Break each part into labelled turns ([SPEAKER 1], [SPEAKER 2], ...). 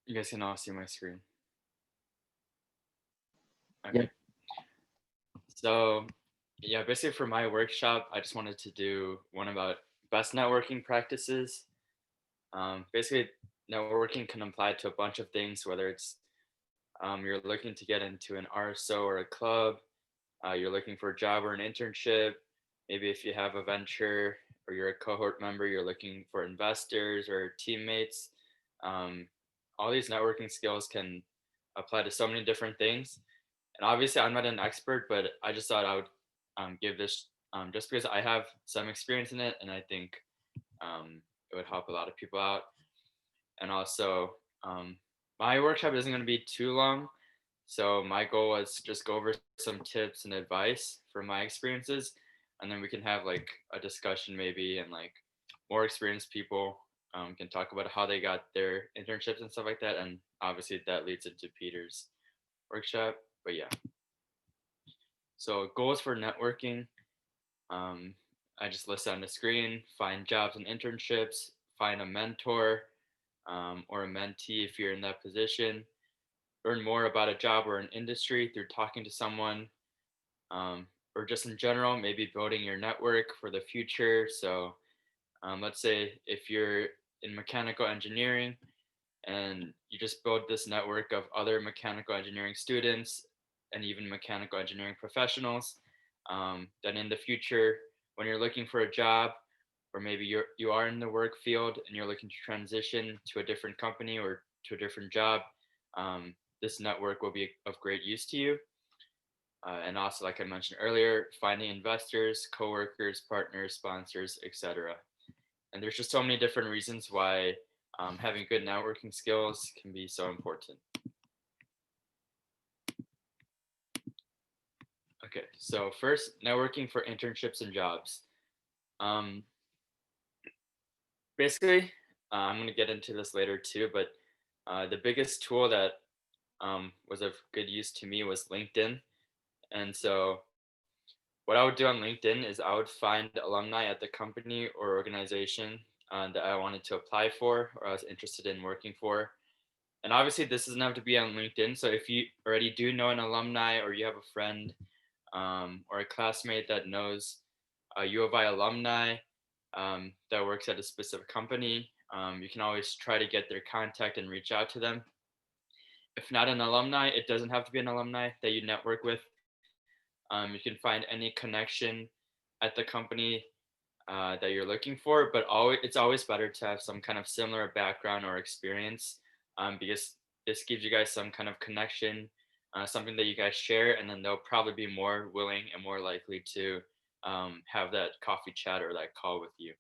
[SPEAKER 1] You guys can all see my screen.
[SPEAKER 2] Yeah.
[SPEAKER 1] Okay. So, yeah, basically for my workshop, I just wanted to do one about best networking practices. Basically, networking can apply to a bunch of things, whether it's you're looking to get into an RSO or a club, you're looking for a job or an internship. Maybe if you have a venture or you're a cohort member, you're looking for investors or teammates. Um, all these networking skills can apply to so many different things. And obviously, I'm not an expert, but I just thought I would give this just because I have some experience in it, and I think it would help a lot of people out. And also, um, my workshop isn't going to be too long, so my goal was to just go over some tips and advice from my experiences, and then we can have like a discussion maybe, and like more experienced people can talk about how they got their internships and stuff like that. And obviously, that leads into Peter's workshop. But yeah, so goals for networking. Um, I just listed on the screen: find jobs and internships, find a mentor or a mentee if you're in that position, learn more about a job or an industry through talking to someone, or just in general, maybe building your network for the future. So, let's say if you're in mechanical engineering and you just build this network of other mechanical engineering students and even mechanical engineering professionals, then in the future, when you're looking for a job, or maybe you are in the work field and you're looking to transition to a different company or to a different job, this network will be of great use to you. And also, like I mentioned earlier, finding investors, coworkers, partners, sponsors, etc. And there's just so many different reasons why having good networking skills can be so important. Okay, so first, networking for internships and jobs. Um, Basically, I'm going to get into this later too, but the biggest tool that was of good use to me was LinkedIn. And so, what I would do on LinkedIn is I would find alumni at the company or organization that I wanted to apply for or I was interested in working for. And obviously, this doesn't have to be on LinkedIn. So if you already do know an alumni or you have a friend or a classmate that knows U of I alumni that works at a specific company, you can always try to get their contact and reach out to them. If not an alumni, it doesn't have to be an alumni that you network with. You can find any connection at the company that you're looking for, but it's always better to have some kind of similar background or experience because this gives you guys some kind of connection, something that you guys share, and then they'll probably be more willing and more likely to have that coffee chat or that call with you.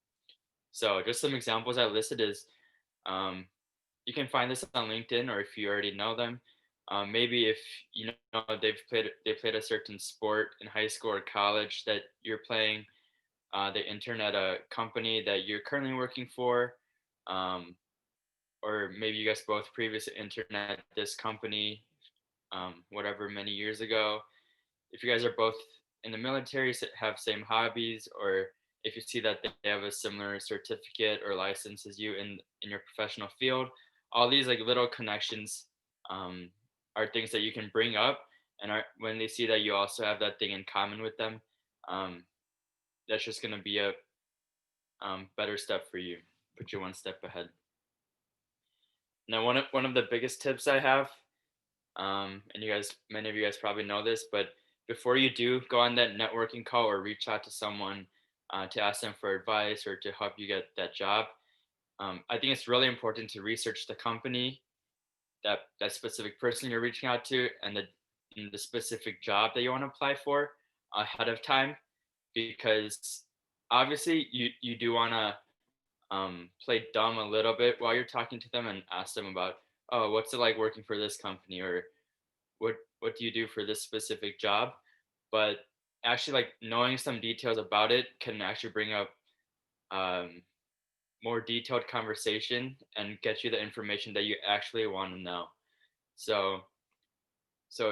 [SPEAKER 1] So just some examples I listed is um, you can find this on LinkedIn, or if you already know them. Maybe if you know they played a certain sport in high school or college that you're playing, they intern at a company that you're currently working for, um, or maybe you guys both previously interned at this company, whatever, many years ago. If you guys are both in the military, have same hobbies, or if you see that they have a similar certificate or license as you in your professional field, all these like little connections um, are things that you can bring up, and when they see that you also have that thing in common with them, um, that's just going to be a better step for you, put you one step ahead. Now, one of the biggest tips I have, and many of you guys probably know this, but before you do go on that networking call or reach out to someone to ask them for advice or to help you get that job, I think it's really important to research the company, that specific person you're reaching out to, and the specific job that you want to apply for ahead of time, because obviously you do want to play dumb a little bit while you're talking to them and ask them about, oh, what's it like working for this company, or what do you do for this specific job. But actually, like, knowing some details about it can actually bring up um, more detailed conversation and get you the information that you actually want to know. So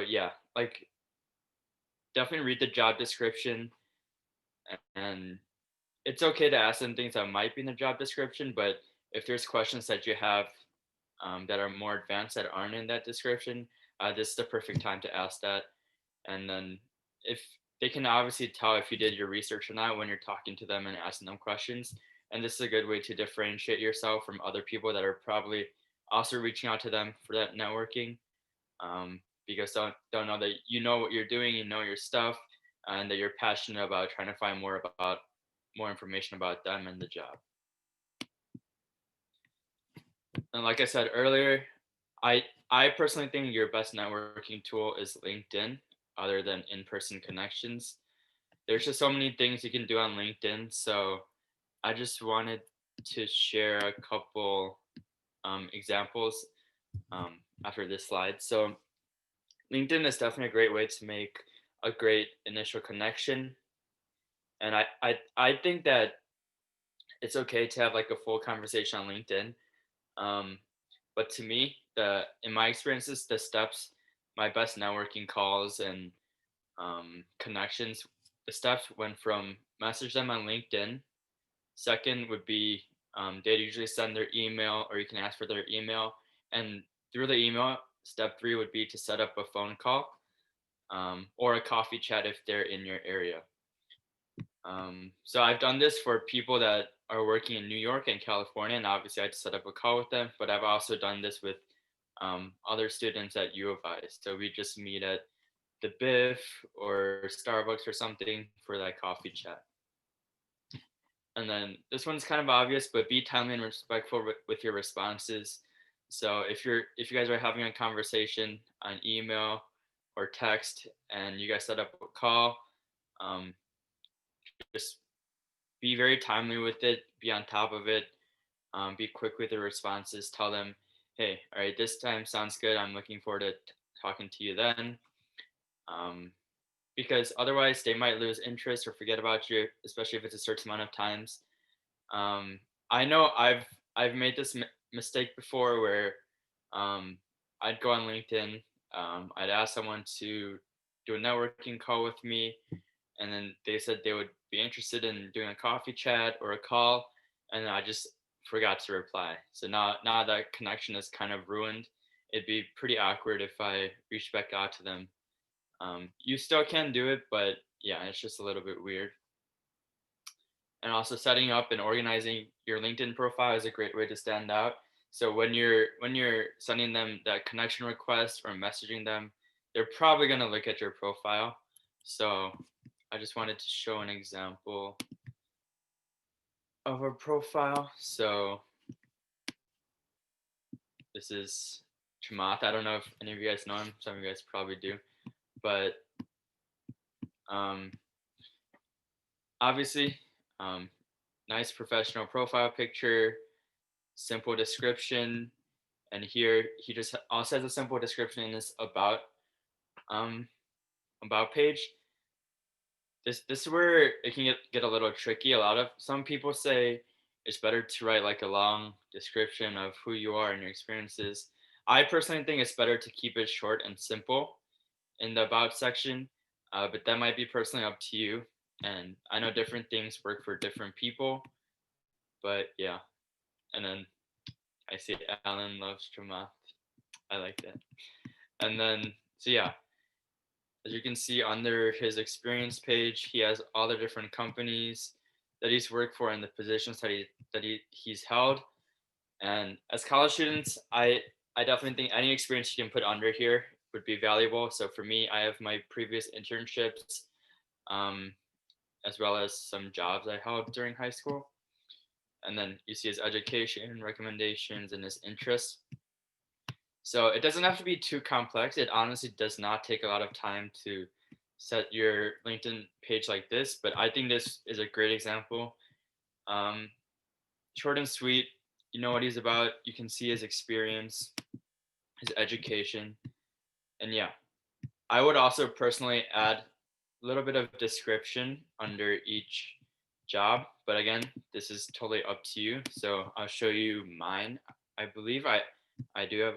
[SPEAKER 1] yeah, like, definitely read the job description, and it's okay to ask them things that might be in the job description, but if there's questions that you have, that are more advanced that aren't in that description, this is the perfect time to ask that. And then if they can obviously tell if you did your research or not when you're talking to them and asking them questions. And this is a good way to differentiate yourself from other people that are probably also reaching out to them for that networking, because don't know that you know what you're doing, you know your stuff, and that you're passionate about trying to find more information about them and the job. And like I said earlier, I personally think your best networking tool is LinkedIn, other than in-person connections. There's just so many things you can do on LinkedIn. So I just wanted to share a couple examples after this slide. So LinkedIn is definitely a great way to make a great initial connection. And I think that it's okay to have like a full conversation on LinkedIn. Um, but to me, the in my experiences, the steps, my best networking calls and connections, the steps went from message them on LinkedIn. Second would be they'd usually send their email, or you can ask for their email. And through the email, step three would be to set up a phone call, or a coffee chat if they're in your area. So I've done this for people that are working in New York and California, and obviously I had to set up a call with them. But I've also done this with other students at U of I. So we just meet at the Biff or Starbucks or something for that coffee chat. And then this one's kind of obvious, but be timely and respectful with your responses. So if you guys are having a conversation on email or text and you guys set up a call, um, just be very timely with it, be on top of it, be quick with the responses, tell them, hey, all right, this time sounds good. I'm looking forward to talking to you then. Um, because otherwise they might lose interest or forget about you, especially if it's a certain amount of times. Um, I know I've made this mistake before where um, I'd go on LinkedIn, I'd ask someone to do a networking call with me, and then they said they would be interested in doing a coffee chat or a call, and I just forgot to reply. So now that connection is kind of ruined. It'd be pretty awkward if I reached back out to them. You still can do it, but yeah, it's just a little bit weird. And also setting up and organizing your LinkedIn profile is a great way to stand out. So when you're sending them that connection request or messaging them, they're probably going to look at your profile. So I just wanted to show an example of a profile. So this is Chamath. I don't know if any of you guys know him. Some of you guys probably do. But um, obviously, um, nice professional profile picture, simple description, and here he just also has a simple description in his um about page. This is where it can get a little tricky. Some people say it's better to write like a long description of who you are and your experiences. I personally think it's better to keep it short and simple in the about section, but that might be personally up to you. And I know different things work for different people, but yeah. And then I see Alan loves drama. I like that. And then so yeah, as you can see under his experience page, he has all the different companies that he's worked for and the positions he's held. And as college students, I definitely think any experience you can put under here would be valuable. So for me, I have my previous internships, um, as well as some jobs I held during high school. And then you see his education recommendations and his interests. So it doesn't have to be too complex. It honestly does not take a lot of time to set your LinkedIn page like this, but I think this is a great example. Um, Short and sweet, you know what he's about. You can see his experience, his education, and yeah. I would also personally add a little bit of description under each job, but again, this is totally up to you. So I'll show you mine. I believe I do have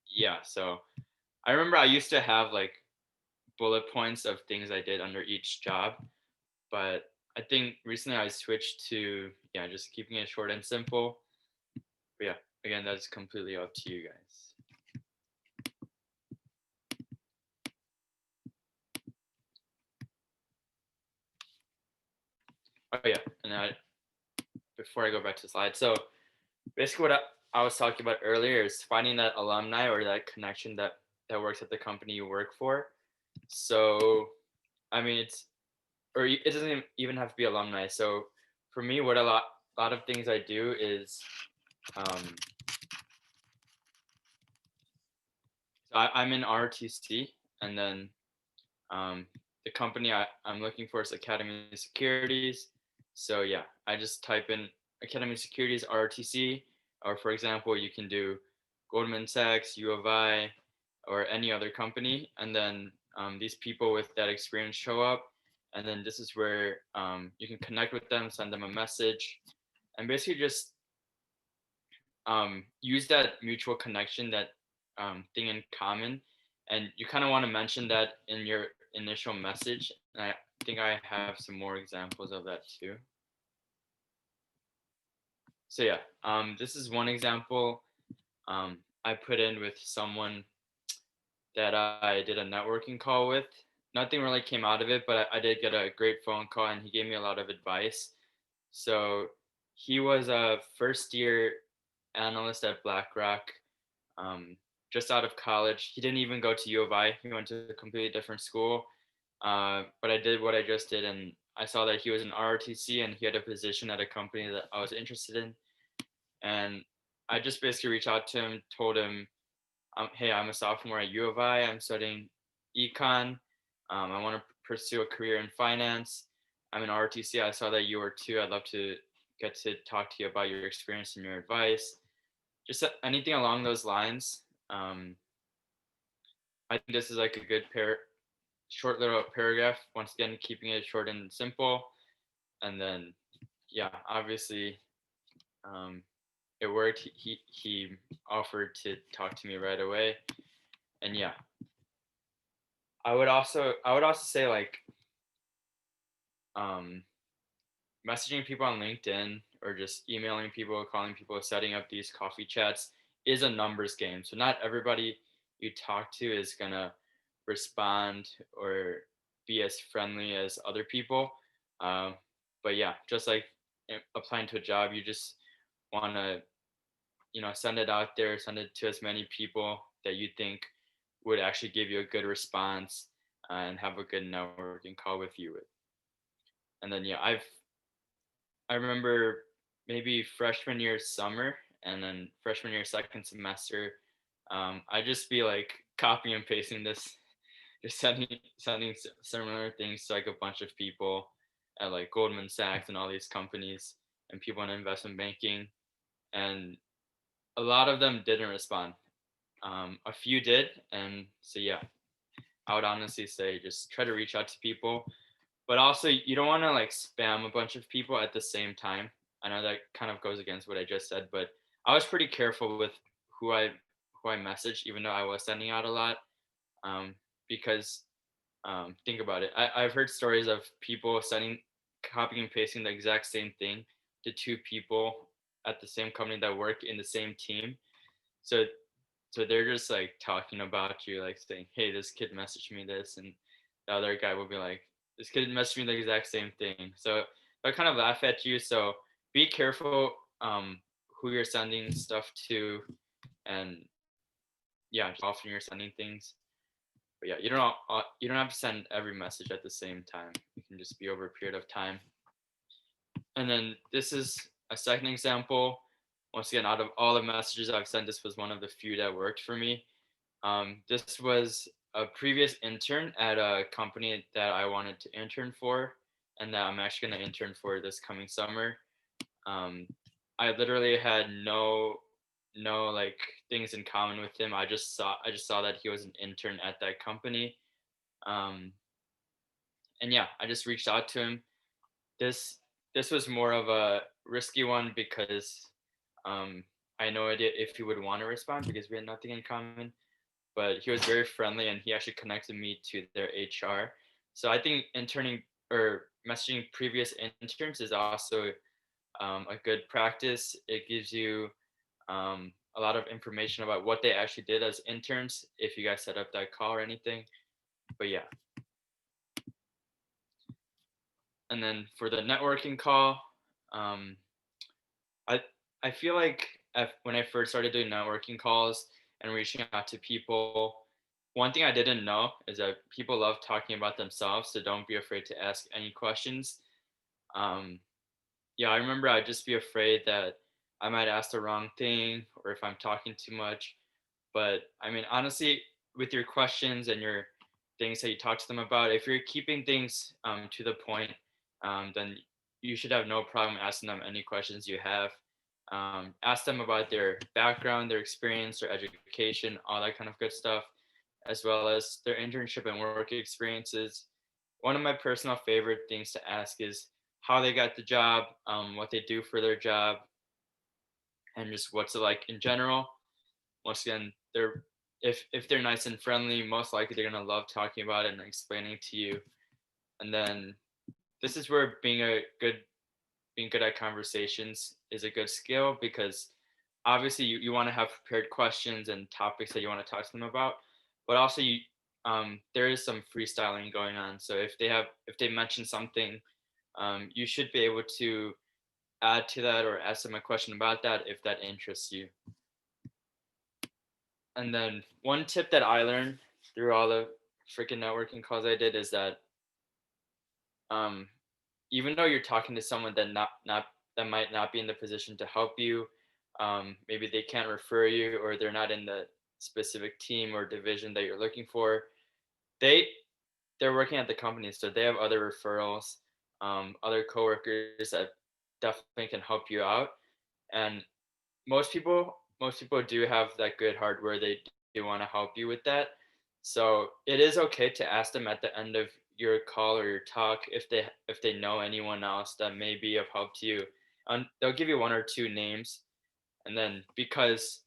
[SPEAKER 1] yeah. So I remember I used to have like bullet points of things I did under each job, but I think recently I switched to yeah, just keeping it short and simple. But yeah, again, that's completely up to you guys. Oh yeah, and before I go back to the slide, so basically what I was talking about earlier is finding that alumni or that connection that works at the company you work for. So I mean, it doesn't even have to be alumni. So for me, what a lot of things I do is um, I'm in RTC, and then um, the company I'm looking for is Academy Securities. So yeah, I just type in Academy Securities RTC, or for example, you can do Goldman Sachs, U of I, or any other company, and then these people with that experience show up, and then this is where you can connect with them, send them a message, and basically just use that mutual connection, that thing in common, and you kind of want to mention that in your initial message. And I think I have some more examples of that too. So yeah, this is one example I put in with someone that I did a networking call with. Nothing really came out of it, but I did get a great phone call, and he gave me a lot of advice. So he was a first year analyst at BlackRock, um, just out of college. He didn't even go to U of I. He went to a completely different school. But I did what I just did, and I saw that he was in ROTC and he had a position at a company that I was interested in. And I just basically reached out to him, told him, hey, I'm a sophomore at U of I. I'm studying econ. I want to pursue a career in finance. I'm in ROTC. I saw that you were too. I'd love to get to talk to you about your experience and your advice. Just anything along those lines. I think this is like a good short little paragraph. Once again, keeping it short and simple. And then, yeah, obviously, um, it worked. He offered to talk to me right away. And yeah, I would also say like um, messaging people on LinkedIn or just emailing people, calling people, setting up these coffee chats is a numbers game. So not everybody you talk to is gonna respond or be as friendly as other people. Um, but yeah, just like applying to a job, you just want to send it out there, send it to as many people that you think would actually give you a good response, and have a good networking call with you with. And then yeah, I remember maybe freshman year summer and then freshman year second semester, I just be like copying and pasting this, just sending similar things to like a bunch of people at like Goldman Sachs and all these companies and people in investment banking, and a lot of them didn't respond. A few did, and so yeah, I would honestly say just try to reach out to people, but also you don't want to like spam a bunch of people at the same time. I know that kind of goes against what I just said, but I was pretty careful with who I who I messaged, even though I was sending out a lot, um, because think about it. I've heard stories of people sending, copying and pasting the exact same thing to two people at the same company that work in the same team. So they're just like talking about you, like saying, "Hey, this kid messaged me this," and the other guy will be like, "This kid messaged me the exact same thing." So they'll kind of laugh at you. So be careful who you're sending stuff to, and yeah, just often you're sending things. But yeah, you don't have to send every message at the same time. It can just be over a period of time. And then this is a second example. Once again, out of all the messages I've sent, this was one of the few that worked for me. This was a previous intern at a company that I wanted to intern for, and that I'm actually going to intern for this coming summer. Um, I literally had no like things in common with him. I just saw that he was an intern at that company, um, and yeah, I just reached out to him. This was more of a risky one because um, I had no idea if he would want to respond because we had nothing in common. But he was very friendly and he actually connected me to their HR. So I think interning or messaging previous interns is also a good practice. It gives you a lot of information about what they actually did as interns if you guys set up that call or anything. But yeah, and then for the networking call, um, I I feel like when I first started doing networking calls and reaching out to people, one thing I didn't know is that people love talking about themselves, so don't be afraid to ask any questions. Um, yeah, I remember I'd just be afraid that I might ask the wrong thing or if I'm talking too much. But I mean, honestly, with your questions and your things that you talk to them about, if you're keeping things to the point, then you should have no problem asking them any questions you have. Ask them about their background, their experience, their education, all that kind of good stuff, as well as their internship and work experiences. One of my personal favorite things to ask is how they got the job, what they do for their job, and just what's it like in general. Once again, they're if they're nice and friendly, most likely they're gonna love talking about it and explaining to you. And then this is where being good at conversations is a good skill because obviously you want to have prepared questions and topics that you want to talk to them about, but also there is some freestyling going on. So if they mention something, you should be able to add to that or ask them a question about that if that interests you. And then one tip that I learned through all the freaking networking calls I did is that um, even though you're talking to someone that might not be in the position to help you, maybe they can't refer you or they're not in the specific team or division that you're looking for. They they're working at the company, so they have other referrals, other coworkers that definitely can help you out. And most people do have that good heart where they do want to help you with that. So it is okay to ask them at the end of your call or your talk if they know anyone else that may be of help to you. And they'll give you one or two names, and then because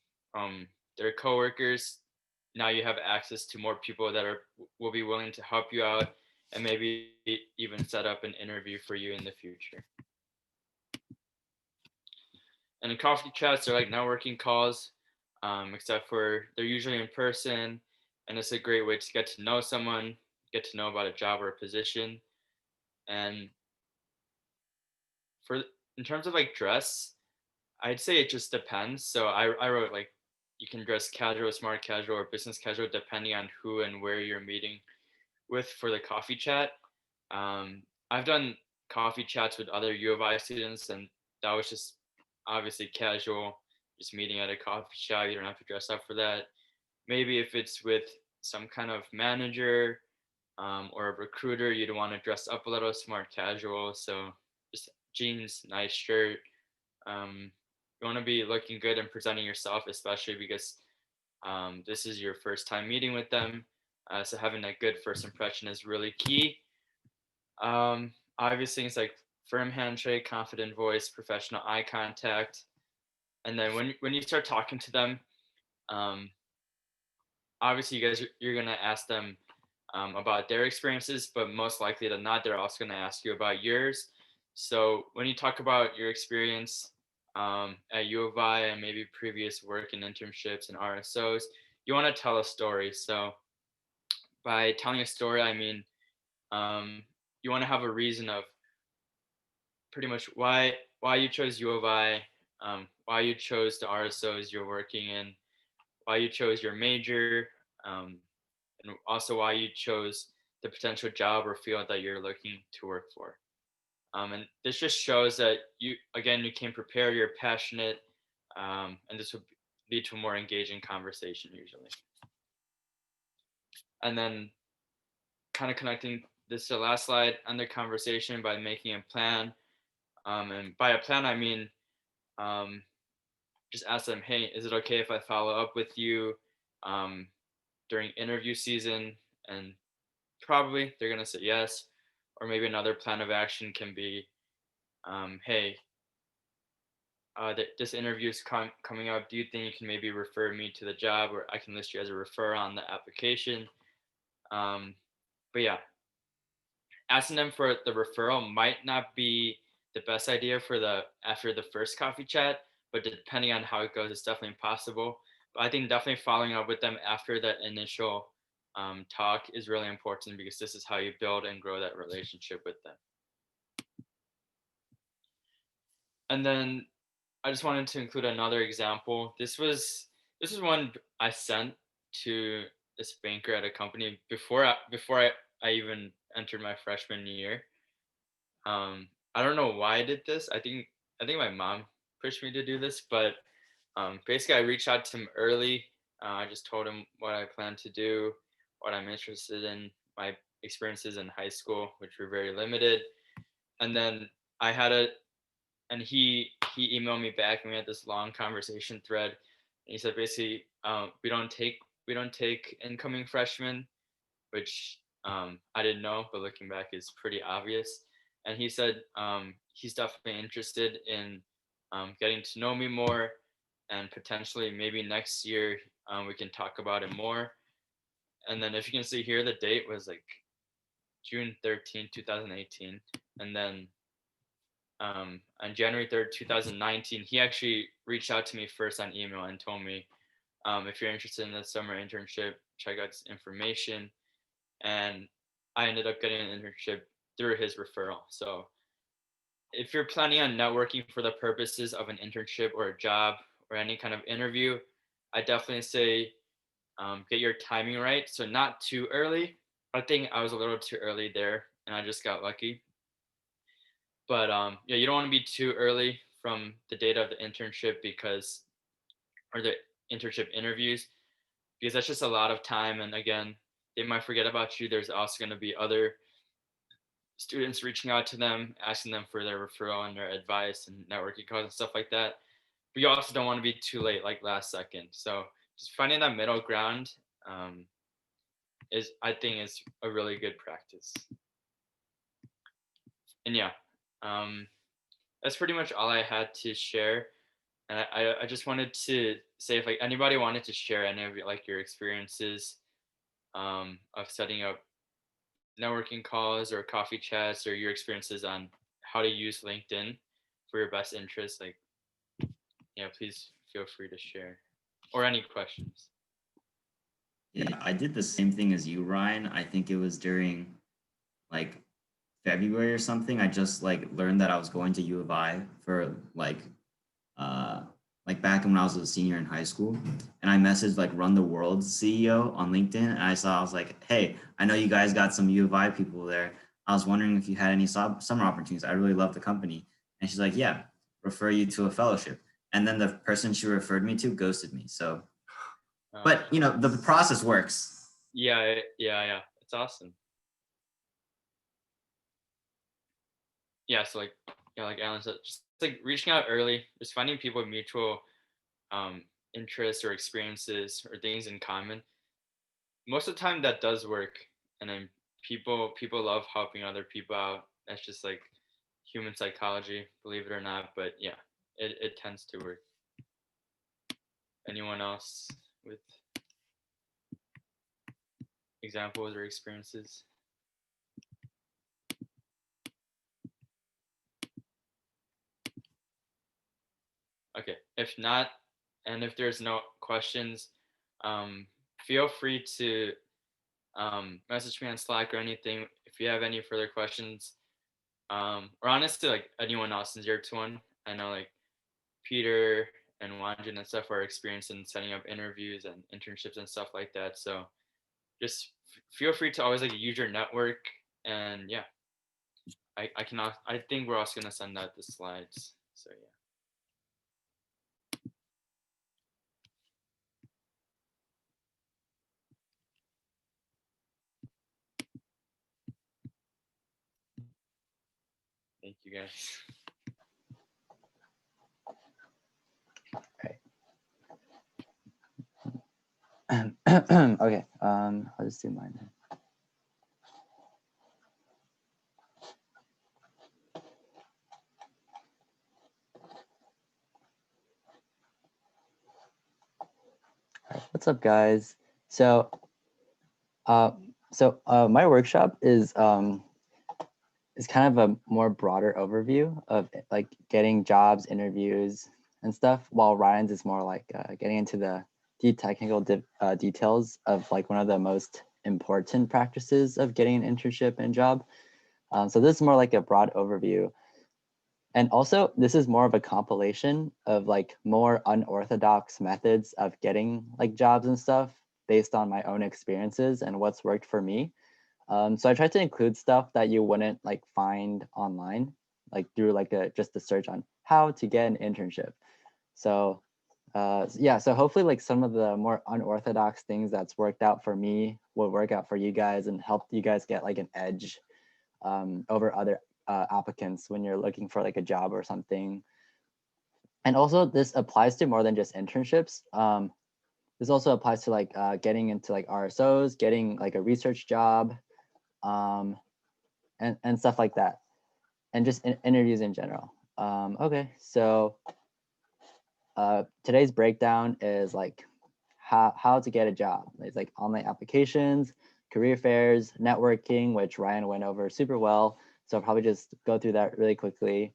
[SPEAKER 1] they're coworkers, now you have access to more people that are will be willing to help you out and maybe even set up an interview for you in the future. And the coffee chats are like networking calls, except for they're usually in person, and it's a great way to get to know someone, get to know about a job or a position. And for in terms of like dress, I'd say it just depends. So I wrote like you can dress casual, smart casual, or business casual depending on who and where you're meeting with for the coffee chat. I've done coffee chats with other U of I students, and that was just obviously casual, just meeting at a coffee shop. You don't have to dress up for that. Maybe if it's with some kind of manager or a recruiter, you'd want to dress up a little, smart casual. So just jeans, nice shirt. You want to be looking good and presenting yourself, especially because this is your first time meeting with them. So having a good first impression is really key. Obvious things like firm handshake, confident voice, professional eye contact, and then when you start talking to them, um, obviously you're gonna ask them about their experiences, but most likely than not, they're also gonna ask you about yours. So when you talk about your experience at U of I and maybe previous work and internships and RSOs, you want to tell a story. So by telling a story, I mean um, you want to have a reason of pretty much why you chose U of I, why you chose the RSOs you're working in, why you chose your major, um, and also why you chose the potential job or field that you're looking to work for. And this just shows that you came prepared, you're passionate, and this would lead to a more engaging conversation usually. And then kind of connecting this to the last slide, end the conversation by making a plan. And by a plan, I mean um, just ask them, hey, is it okay if I follow up with you um, during interview season? And probably they're going to say yes. Or maybe another plan of action can be, hey, this interview is coming up. Do you think you can maybe refer me to the job, or I can list you as a referrer on the application? Um, but yeah, asking them for the referral might not be the best idea for the after the first coffee chat, but depending on how it goes, it's definitely possible. But I think definitely following up with them after that initial talk is really important because this is how you build and grow that relationship with them. And then I just wanted to include another example. This is one I sent to this banker at a company before I even entered my freshman year. I don't know why I did this. I think my mom pushed me to do this, but basically I reached out to him early. I just told him what I plan to do, what I'm interested in, my experiences in high school, which were very limited, and then I had a and he emailed me back and we had this long conversation thread. And he said basically, we don't take incoming freshmen, which I didn't know, but looking back is pretty obvious. And he said he's definitely interested in getting to know me more, and potentially maybe next year we can talk about it more. And then if you can see here, the date was like June 13th, 2018, and then on January 3rd, 2019, he actually reached out to me first on email and told me, if you're interested in the summer internship, check out this information. And I ended up getting an internship through his referral. So if you're planning on networking for the purposes of an internship or a job or any kind of interview, I definitely say get your timing right. So not too early. I think I was a little too early there and I just got lucky. But yeah, you don't want to be too early from the date of the internship or the internship interviews, because that's just a lot of time. And again, they might forget about you. There's also going to be other students reaching out to them, asking them for their referral and their advice and networking calls and stuff like that. But you also don't want to be too late, like last second. So just finding that middle ground I think is a really good practice. And yeah, um, that's pretty much all I had to share. And I just wanted to say if like anybody wanted to share any of like your experiences of setting up networking calls or coffee chats or your experiences on how to use LinkedIn for your best interest, like yeah, please feel free to share or any questions.
[SPEAKER 2] Yeah, I did the same thing as you, Ryan. I think it was during like February or something. I just like learned that I was going to U of I for uh like back when I was a senior in high school. And I messaged like Run the World CEO on LinkedIn and I was like, hey, I know you guys got some U of I people there. I was wondering if you had any summer opportunities. I really love the company. And she's like, yeah, refer you to a fellowship. And then the person she referred me to ghosted me. So,
[SPEAKER 1] Uh,
[SPEAKER 2] but you know, the process works.
[SPEAKER 1] yeah, it's awesome. Yeah, so like yeah, like Alan said, just like reaching out early, just finding people with mutual um, interests or experiences or things in common. Most of the time, that does work, and then people love helping other people out. That's just like human psychology, believe it or not. But yeah, it tends to work. Anyone else with examples or experiences? Okay, if not, and if there's no questions, um, feel free to message me on Slack or anything if you have any further questions. Or honestly, like anyone else in Zero2One, I know like Peter and Wanjin and stuff are experienced in setting up interviews and internships and stuff like that. So just feel free to always like use your network. And yeah, I think we're also gonna send out the slides. So yeah. Thank you guys.
[SPEAKER 3] Okay, I'll just do mine. All right, what's up, guys? So, my workshop is kind of a more broader overview of like getting jobs, interviews, and stuff, while Ryan's is more like getting into the deep technical details of like one of the most important practices of getting an internship and job. So this is more like a broad overview. And also, this is more of a compilation of like more unorthodox methods of getting like jobs and stuff based on my own experiences and what's worked for me. So I tried to include stuff that you wouldn't like find online, like through like just a search on how to get an internship. So yeah, so hopefully like some of the more unorthodox things that's worked out for me will work out for you guys and help you guys get like an edge over other applicants when you're looking for like a job or something. And also this applies to more than just internships. This also applies to like getting into like RSOs, getting like a research job, and stuff like that, and just interviews in general. Okay, so today's breakdown is like how to get a job. It's like online applications, career fairs, networking, which Ryan went over super well. So I'll probably just go through that really quickly.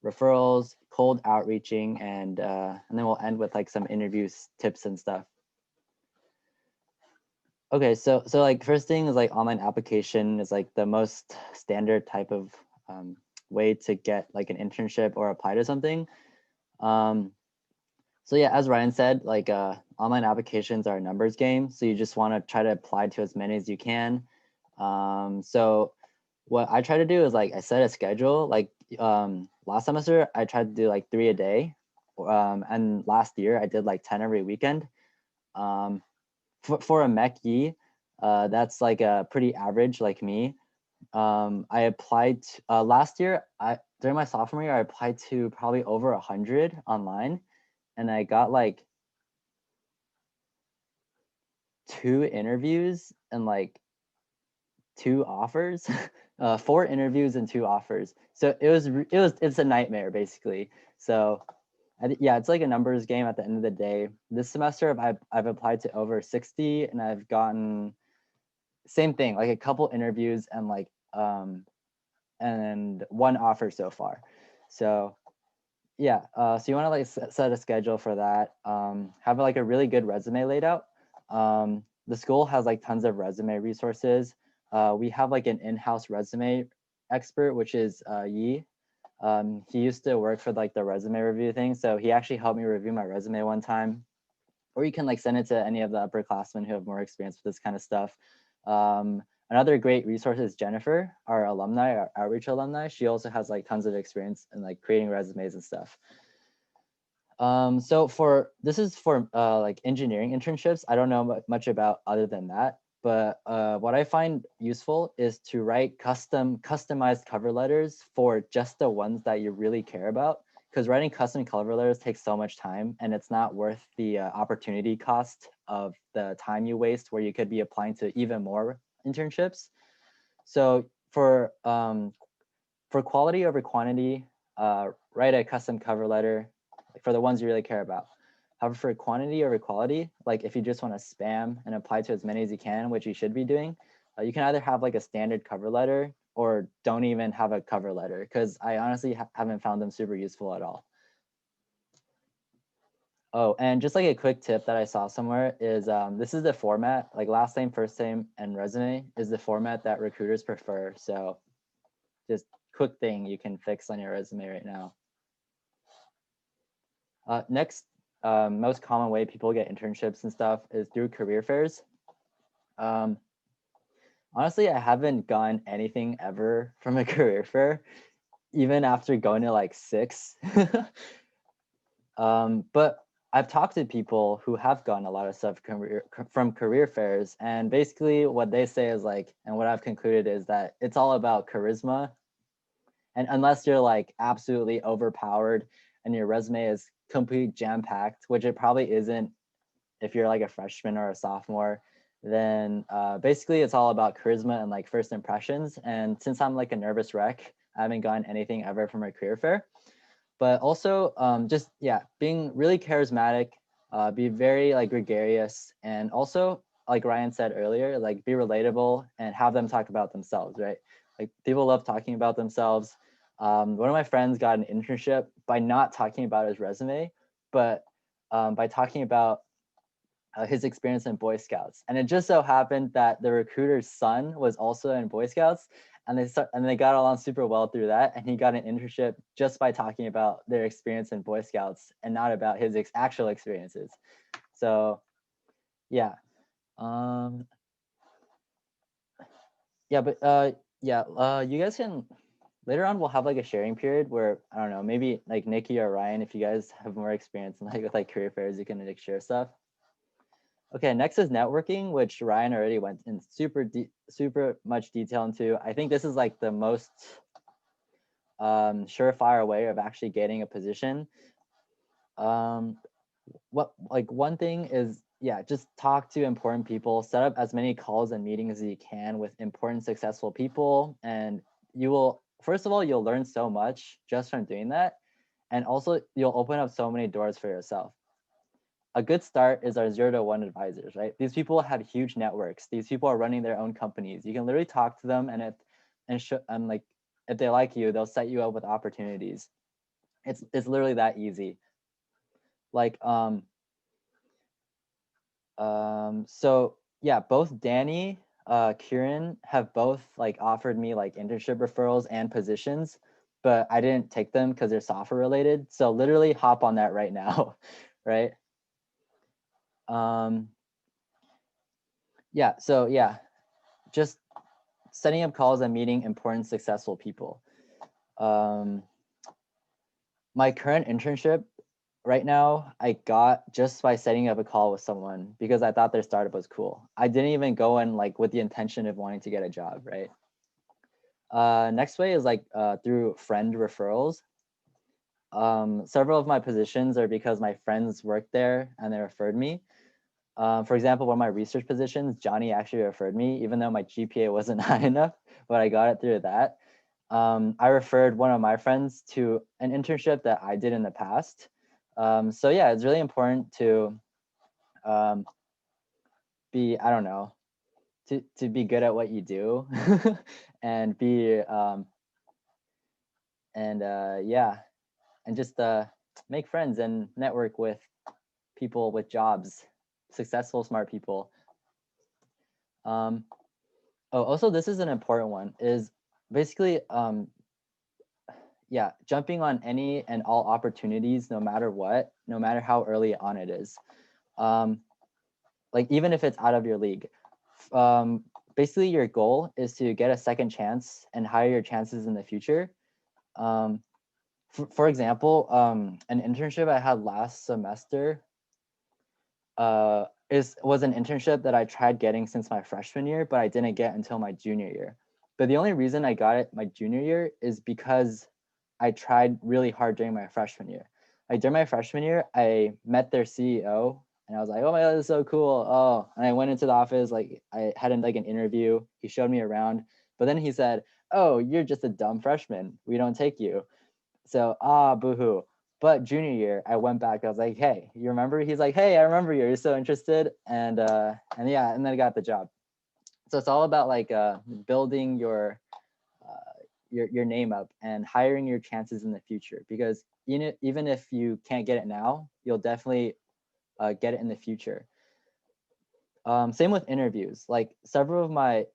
[SPEAKER 3] Referrals, cold outreaching, and then we'll end with like some interviews, tips and stuff. Okay, so like first thing is like online application is like the most standard type of way to get like an internship or apply to something. So yeah, as Ryan said, like online applications are a numbers game. So you just want to try to apply to as many as you can. So what I try to do is like I set a schedule. Like last semester, I tried to do like 3 a day. And last year I did like 10 every weekend. For a MECE, that's like a pretty average like me. I applied last year. During my sophomore year, I applied to probably over 100 online, and I got like 2 interviews and like 2 offers, 4 interviews and 2 offers. So it's a nightmare basically. So yeah, it's like a numbers game at the end of the day. This semester I've applied to over 60 and I've gotten same thing, like a couple interviews and like and 1 offer so far. So yeah, so you want to like set a schedule for that. Have like a really good resume laid out. The school has like tons of resume resources. We have like an in-house resume expert, which is Yi. He used to work for like the resume review thing, so he actually helped me review my resume one time. Or you can like send it to any of the upperclassmen who have more experience with this kind of stuff. Another great resource is Jennifer, our alumni, our outreach alumni. She also has like tons of experience in like creating resumes and stuff. So this is for like engineering internships. I don't know much about other than that, but what I find useful is to write customized cover letters for just the ones that you really care about. Because writing custom cover letters takes so much time, and it's not worth the opportunity cost of the time you waste, where you could be applying to even more internships. So for quality over quantity, write a custom cover letter for the ones you really care about. However, for quantity over quality, like if you just want to spam and apply to as many as you can, which you should be doing, you can either have like a standard cover letter or don't even have a cover letter, because I honestly haven't found them super useful at all. Oh, and just like a quick tip that I saw somewhere is this is the format, like last name, first name, and resume is the format that recruiters prefer. So just quick thing you can fix on your resume right now. Next, most common way people get internships and stuff is through career fairs. Honestly, I haven't gotten anything ever from a career fair, even after going to like 6. But I've talked to people who have gotten a lot of stuff from career fairs, and basically what they say is like, and what I've concluded is that it's all about charisma. And unless you're like absolutely overpowered and your resume is complete jam-packed, which it probably isn't if you're like a freshman or a sophomore, then basically it's all about charisma and like first impressions. And since I'm like a nervous wreck, I haven't gotten anything ever from a career fair. But also just, yeah, being really charismatic, be very like gregarious, and also like Ryan said earlier, like be relatable and have them talk about themselves, right? Like people love talking about themselves. One of my friends got an internship by not talking about his resume, but by talking about his experience in Boy Scouts. And it just so happened that the recruiter's son was also in Boy Scouts, and they got along super well through that. And he got an internship just by talking about their experience in Boy Scouts and not about his actual experiences. So, yeah. Yeah, but you guys can later on we'll have like a sharing period where I don't know, maybe like Nikki or Ryan, if you guys have more experience in like with like career fairs, you can like share stuff. Okay, next is networking, which Ryan already went in super much detail into. I think this is like the most surefire way of actually getting a position. One thing is, yeah, just talk to important people, set up as many calls and meetings as you can with important, successful people, and you will, first of all, you'll learn so much just from doing that, and also you'll open up so many doors for yourself. A good start is our 0 to 1 advisors, right? These people have huge networks. These people are running their own companies. You can literally talk to them, and like if they like you, they'll set you up with opportunities. It's literally that easy. Like so yeah, both Danny, Kieran have both like offered me like internship referrals and positions, but I didn't take them because they're software related. So literally hop on that right now, right? Yeah, so yeah, just setting up calls and meeting important, successful people. My current internship right now, I got just by setting up a call with someone because I thought their startup was cool. I didn't even go in like with the intention of wanting to get a job, right? Next way is like through friend referrals. Several of my positions are because my friends worked there and they referred me. For example, one of my research positions, Johnny actually referred me, even though my GPA wasn't high enough, but I got it through that. I referred one of my friends to an internship that I did in the past. So yeah, it's really important to be, I don't know, to be good at what you do and be, yeah, and just make friends and network with people with jobs, successful, smart people. Oh, also, this is an important one, is basically, yeah, jumping on any and all opportunities, no matter what, no matter how early on it is. Like even if it's out of your league. Basically your goal is to get a second chance and higher your chances in the future. For example, an internship I had last semester was an internship that I tried getting since my freshman year, but I didn't get until my junior year. But the only reason I got it my junior year is because I tried really hard during my freshman year. Like during my freshman year, I met their CEO and I was like, oh my God, this is so cool. Oh, and I went into the office, like I had like an interview. He showed me around, but then he said, oh, you're just a dumb freshman. We don't take you. So, boohoo. But junior year, I went back. I was like, "Hey, you remember?" He's like, "Hey, I remember you. You're so interested." And yeah, and then I got the job. So it's all about like building your name up and hiring your chances in the future. Because even if you can't get it now, you'll definitely get it in the future. Same with interviews. Like several of my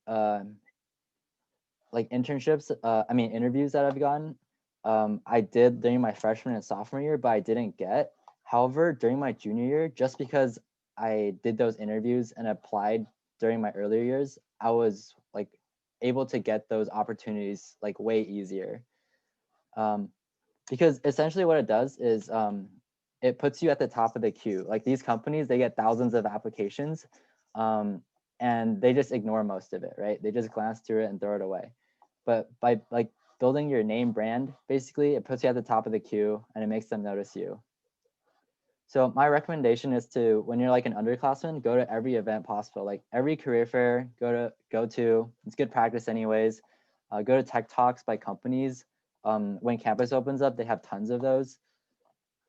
[SPEAKER 3] like internships, interviews that I've gotten, I did during my freshman and sophomore year, but I didn't get. However, during my junior year, just because I did those interviews and applied during my earlier years, I was like able to get those opportunities like way easier. Because essentially what it does is it puts you at the top of the queue. Like these companies, they get thousands of applications and they just ignore most of it, right? They just glance through it and throw it away. But by like building your name brand, basically it puts you at the top of the queue and it makes them notice you. So my recommendation is to, when you're like an underclassman, go to every event possible, like every career fair, go to, it's good practice anyways. Go to tech talks by companies. When campus opens up, they have tons of those.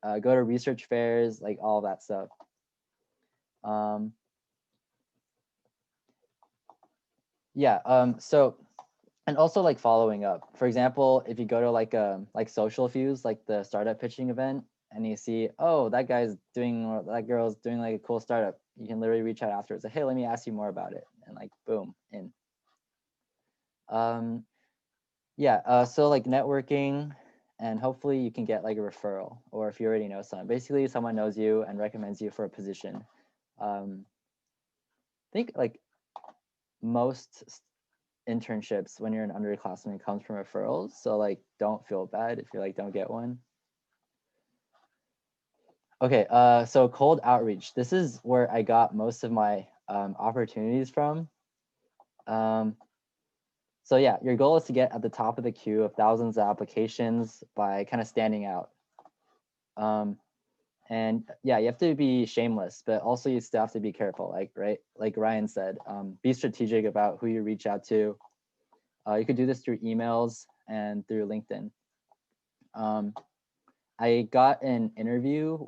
[SPEAKER 3] Go to research fairs, like all that stuff. So, and also like following up. For example, if you go to like social fuse, like the startup pitching event, and you see, oh, that guy's doing, or that girl's doing like a cool startup, you can literally reach out afterwards, like, hey, let me ask you more about it, and like, boom, in. Yeah, so like networking, and hopefully you can get like a referral, or if you already know someone, basically someone knows you and recommends you for a position. I think like most internships when you're an underclassman comes from referrals, so like don't feel bad if you like don't get one. Okay, so cold outreach. This is where I got most of my opportunities from. So yeah, your goal is to get at the top of the queue of thousands of applications by kind of standing out. And yeah, you have to be shameless, but also you still have to be careful, like, right? Like Ryan said, be strategic about who you reach out to. You could do this through emails and through LinkedIn. I got an interview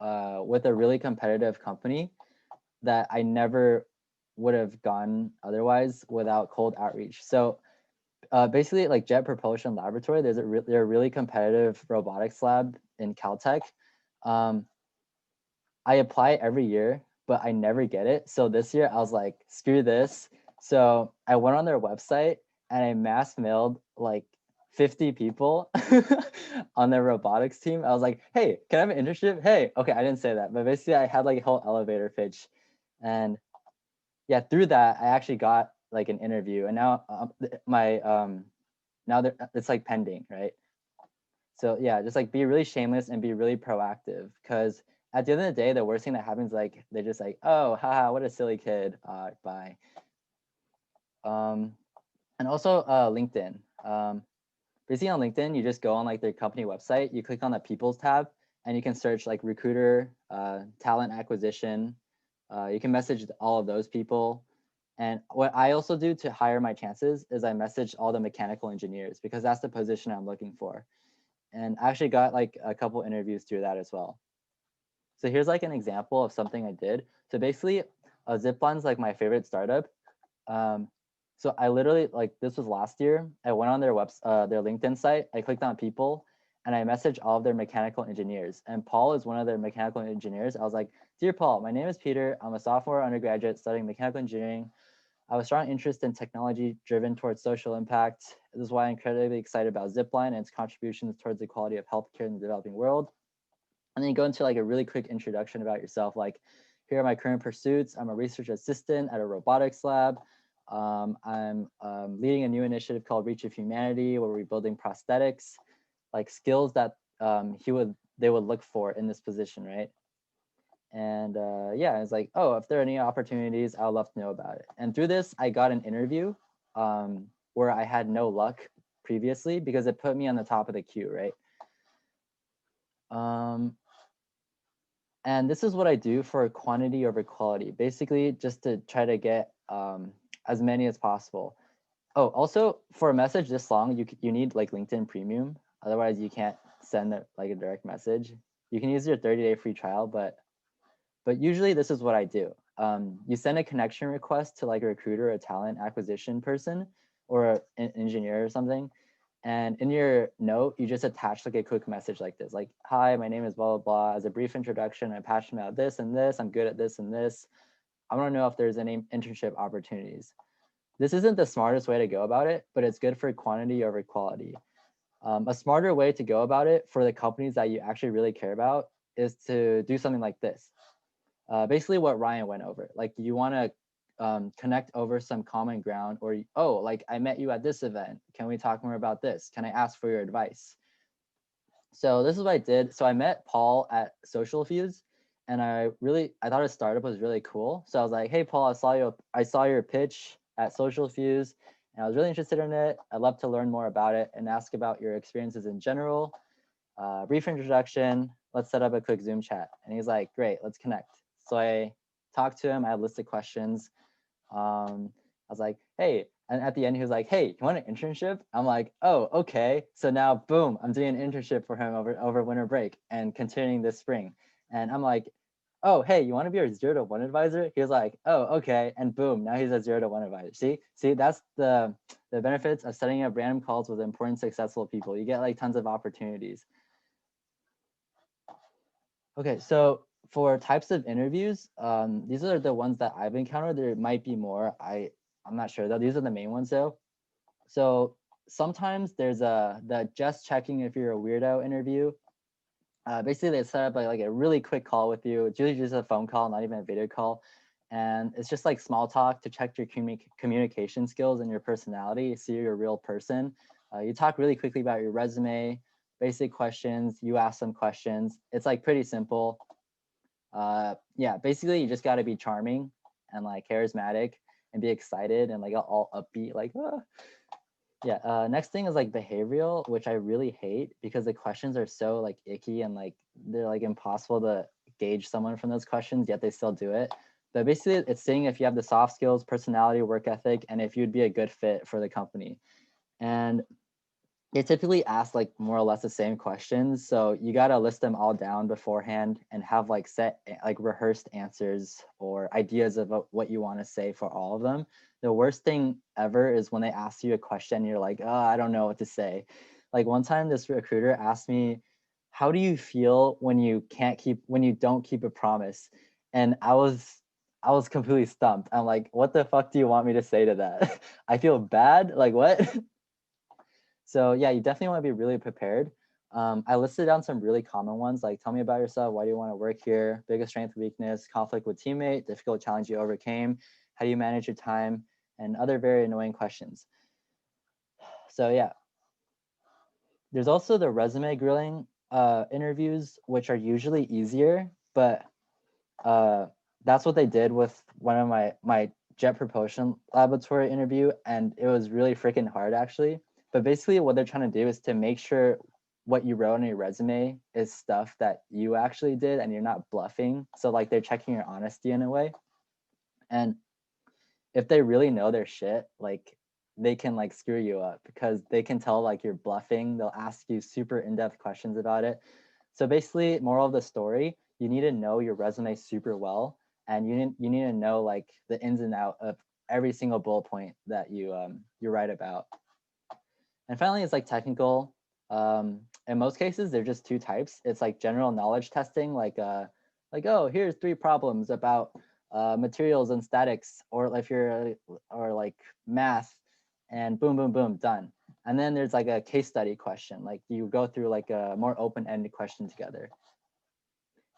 [SPEAKER 3] with a really competitive company that I never would have gone otherwise without cold outreach. So basically, like Jet Propulsion Laboratory, they're a really competitive robotics lab in Caltech. I apply every year, but I never get it. So this year I was like, screw this. So I went on their website and I mass mailed like 50 people on their robotics team. I was like, hey, can I have an internship? Hey, okay, I didn't say that, but basically I had like a whole elevator pitch. And yeah, through that, I actually got like an interview, and now now it's like pending, right? So yeah, just like be really shameless and be really proactive, because at the end of the day, the worst thing that happens, like they're just like, oh, haha, what a silly kid. Bye. And also LinkedIn. Basically on LinkedIn, you just go on like their company website, you click on the people's tab, and you can search like recruiter, talent acquisition. You can message all of those people. And what I also do to hire my chances is I message all the mechanical engineers, because that's the position I'm looking for. And I actually got like a couple interviews through that as well. So here's like an example of something I did. So basically, Zipline's like my favorite startup. So I literally, like, this was last year. I went on their their LinkedIn site. I clicked on people, and I messaged all of their mechanical engineers. And Paul is one of their mechanical engineers. I was like, dear Paul, my name is Peter. I'm a sophomore undergraduate studying mechanical engineering. I have a strong interest in technology driven towards social impact. This is why I'm incredibly excited about Zipline and its contributions towards the quality of healthcare in the developing world. And then you go into like a really quick introduction about yourself. Like, here are my current pursuits. I'm a research assistant at a robotics lab. I'm leading a new initiative called Reach of Humanity, where we're building prosthetics, like skills that they would look for in this position, right? And yeah, it's like, oh, if there are any opportunities, I'd love to know about it. And through this, I got an interview where I had no luck previously, because it put me on the top of the queue, right? And this is what I do for quantity over quality, basically just to try to get as many as possible. Oh, also for a message this long, you need like LinkedIn Premium. Otherwise, you can't send it like a direct message. You can use your 30-day free trial, but usually this is what I do. You send a connection request to like a recruiter, a talent acquisition person, or an engineer or something. And in your note, you just attach like a quick message like this, like, hi, my name is blah, blah, blah. As a brief introduction, I'm passionate about this and this. I'm good at this and this. I want to know if there's any internship opportunities. This isn't the smartest way to go about it, but it's good for quantity over quality. A smarter way to go about it for the companies that you actually really care about is to do something like this. Basically what Ryan went over, like you want to connect over some common ground, or, oh, like I met you at this event. Can we talk more about this? Can I ask for your advice? So this is what I did. So I met Paul at Social Fuse, and I thought his startup was really cool. So I was like, hey, Paul, I saw your pitch at Social Fuse, and I was really interested in it. I'd love to learn more about it and ask about your experiences in general. Brief introduction. Let's set up a quick Zoom chat. And he's like, great, let's connect. So I talked to him. I had a list of questions. I was like, hey, and at the end, he was like, hey, you want an internship? I'm like, oh, okay. So now, boom, I'm doing an internship for him over winter break and continuing this spring. And I'm like, oh, hey, you want to be our 0-to-1 advisor? He was like, oh, okay. And boom, now he's a 0-to-1 advisor. See, that's the benefits of setting up random calls with important, successful people. You get like tons of opportunities. Okay, so for types of interviews, these are the ones that I've encountered. There might be more. I'm not sure though. These are the main ones though. So sometimes there's the just checking if you're a weirdo interview. Basically, they set up like a really quick call with you. It's usually just a phone call, not even a video call. And it's just like small talk to check your communication skills and your personality, see you're a real person. You talk really quickly about your resume, basic questions. You ask some questions. It's like pretty simple. Yeah, basically, you just got to be charming and like charismatic and be excited and like all upbeat, like, ah. Yeah, next thing is like behavioral, which I really hate because the questions are so like icky and like they're like impossible to gauge someone from those questions, yet they still do it. But basically, it's seeing if you have the soft skills, personality, work ethic, and if you'd be a good fit for the company. And they typically ask like more or less the same questions. So you got to list them all down beforehand and have like set like rehearsed answers or ideas of what you want to say for all of them. The worst thing ever is when they ask you a question, you're like, oh, I don't know what to say. Like one time this recruiter asked me, how do you feel when you don't keep a promise? And I was completely stumped. I'm like, what the fuck do you want me to say to that? I feel bad. Like what? So yeah, you definitely want to be really prepared. I listed down some really common ones, like tell me about yourself, why do you want to work here, biggest strength, weakness, conflict with teammate, difficult challenge you overcame, how do you manage your time, and other very annoying questions. So yeah, there's also the resume grilling interviews, which are usually easier, but uh, that's what they did with one of my jet propulsion laboratory interview, and it was really freaking hard actually. But basically, what they're trying to do is to make sure what you wrote on your resume is stuff that you actually did, and you're not bluffing. So like they're checking your honesty in a way, and if they really know their shit, like they can like screw you up because they can tell like you're bluffing. They'll ask you super in-depth questions about it. So basically, moral of the story, you need to know your resume super well, and you need to know like the ins and out of every single bullet point that you write about. And finally, it's like technical. In most cases, they're just two types. It's like general knowledge testing, like oh, here's 3 problems about materials and statics, or if you're or like math, and boom, boom, boom, done. And then there's like a case study question, like you go through like a more open-ended question together.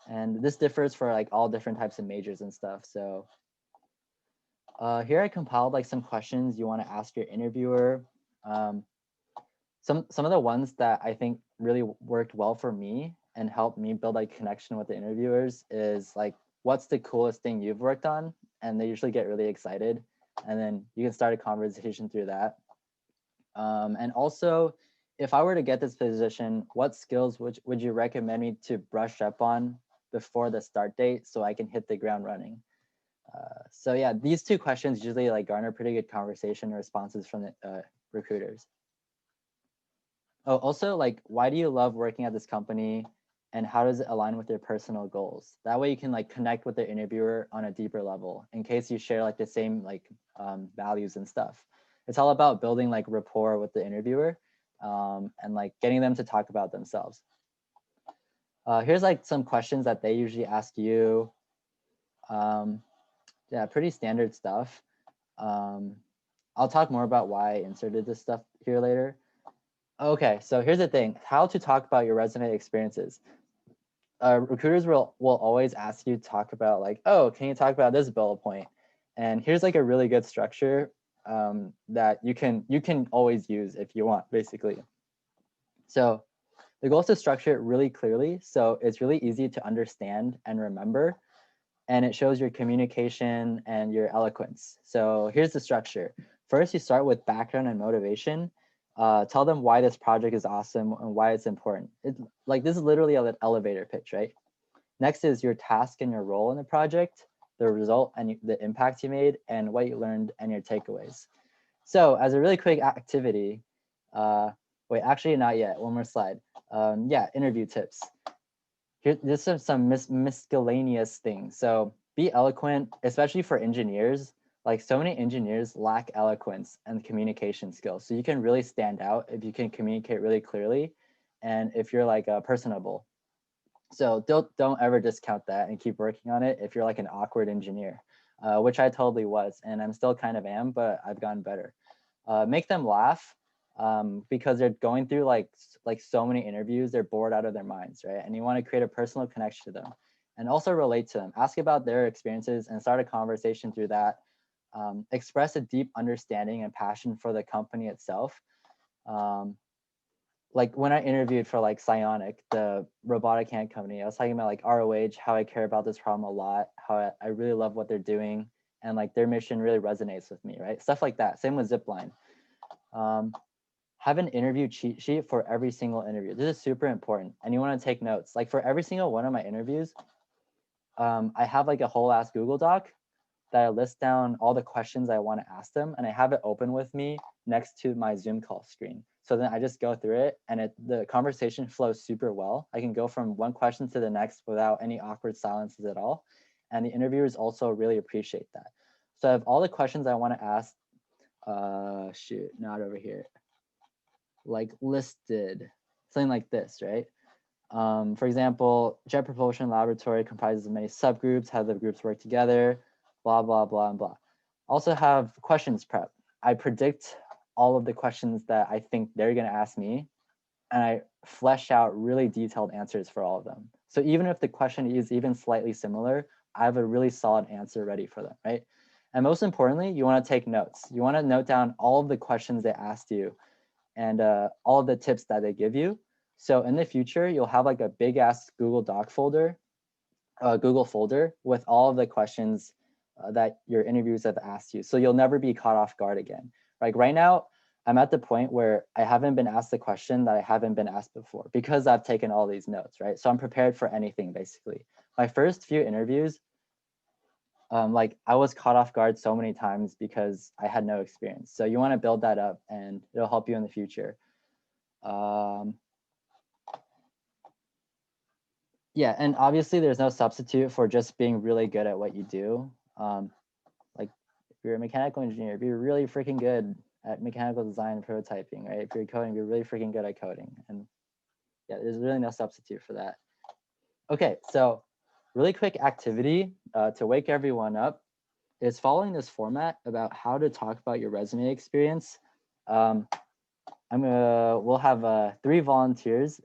[SPEAKER 3] And this differs for like all different types of majors and stuff. So here I compiled like some questions you want to ask your interviewer. Um, some of the ones that I think really worked well for me and helped me build like connection with the interviewers is like, what's the coolest thing you've worked on? And they usually get really excited. And then you can start a conversation through that. And also, if I were to get this position, what skills would you recommend me to brush up on before the start date so I can hit the ground running? So yeah, these 2 questions usually like garner pretty good conversation responses from the recruiters. Oh, also, like, why do you love working at this company, and how does it align with your personal goals? That way, you can like connect with the interviewer on a deeper level in case you share like the same like values and stuff. It's all about building like rapport with the interviewer and like getting them to talk about themselves. Here's like some questions that they usually ask you. Yeah, pretty standard stuff. I'll talk more about why I inserted this stuff here later. Okay, so here's the thing, how to talk about your resume experiences. Recruiters will always ask you to talk about like, oh, can you talk about this bullet point? And here's like a really good structure that you can always use if you want, basically. So the goal is to structure it really clearly, so it's really easy to understand and remember, and it shows your communication and your eloquence. So here's the structure. First, you start with background and motivation. Tell them why this project is awesome and why it's important. Like this is literally an elevator pitch, right? Next is your task and your role in the project, the result and the impact you made, and what you learned and your takeaways. So as a really quick activity, wait, actually not yet, one more slide. Yeah, interview tips. This is some miscellaneous things. So be eloquent, especially for engineers. Like so many engineers lack eloquence and communication skills. So you can really stand out if you can communicate really clearly and if you're like personable. So don't ever discount that and keep working on it if you're like an awkward engineer, which I totally was, and I'm still kind of am, but I've gotten better. Make them laugh, because they're going through like so many interviews, they're bored out of their minds, right? And you want to create a personal connection to them, and also relate to them. Ask about their experiences and start a conversation through that. Express a deep understanding and passion for the company itself. Like when I interviewed for like Psionic, the robotic hand company, I was talking about like ROH, how I care about this problem a lot, how I really love what they're doing, and like their mission really resonates with me, right? Stuff like that. Same with Zipline. Have an interview cheat sheet for every single interview. This is super important, and you want to take notes. Like for every single one of my interviews, I have like a whole ass Google Doc that I list down all the questions I want to ask them, and I have it open with me next to my Zoom call screen. So then I just go through it, and the conversation flows super well. I can go from one question to the next without any awkward silences at all, and the interviewers also really appreciate that. So I have all the questions I want to ask. Shoot, not over here. Like listed, something like this, right? For example, Jet Propulsion Laboratory comprises of many subgroups, how the groups work together, blah, blah, blah, and blah. Also have questions prep. I predict all of the questions that I think they're gonna ask me, and I flesh out really detailed answers for all of them. So even if the question is even slightly similar, I have a really solid answer ready for them, right? And most importantly, you wanna take notes. You wanna note down all of the questions they asked you and all of the tips that they give you. So in the future, you'll have like a big ass Google Doc folder, Google folder with all of the questions that your interviews have asked you. So you'll never be caught off guard again. Like right now, I'm at the point where I haven't been asked the question that I haven't been asked before because I've taken all these notes, right? So I'm prepared for anything basically. My first few interviews, like I was caught off guard so many times because I had no experience. So you want to build that up and it'll help you in the future. Yeah, and obviously there's no substitute for just being really good at what you do. Like if you're a mechanical engineer, be really freaking good at mechanical design and prototyping, right? If you're coding, be really freaking good at coding. And yeah, there's really no substitute for that. Okay, so really quick activity to wake everyone up is following this format about how to talk about your resume experience. We'll have 3 volunteers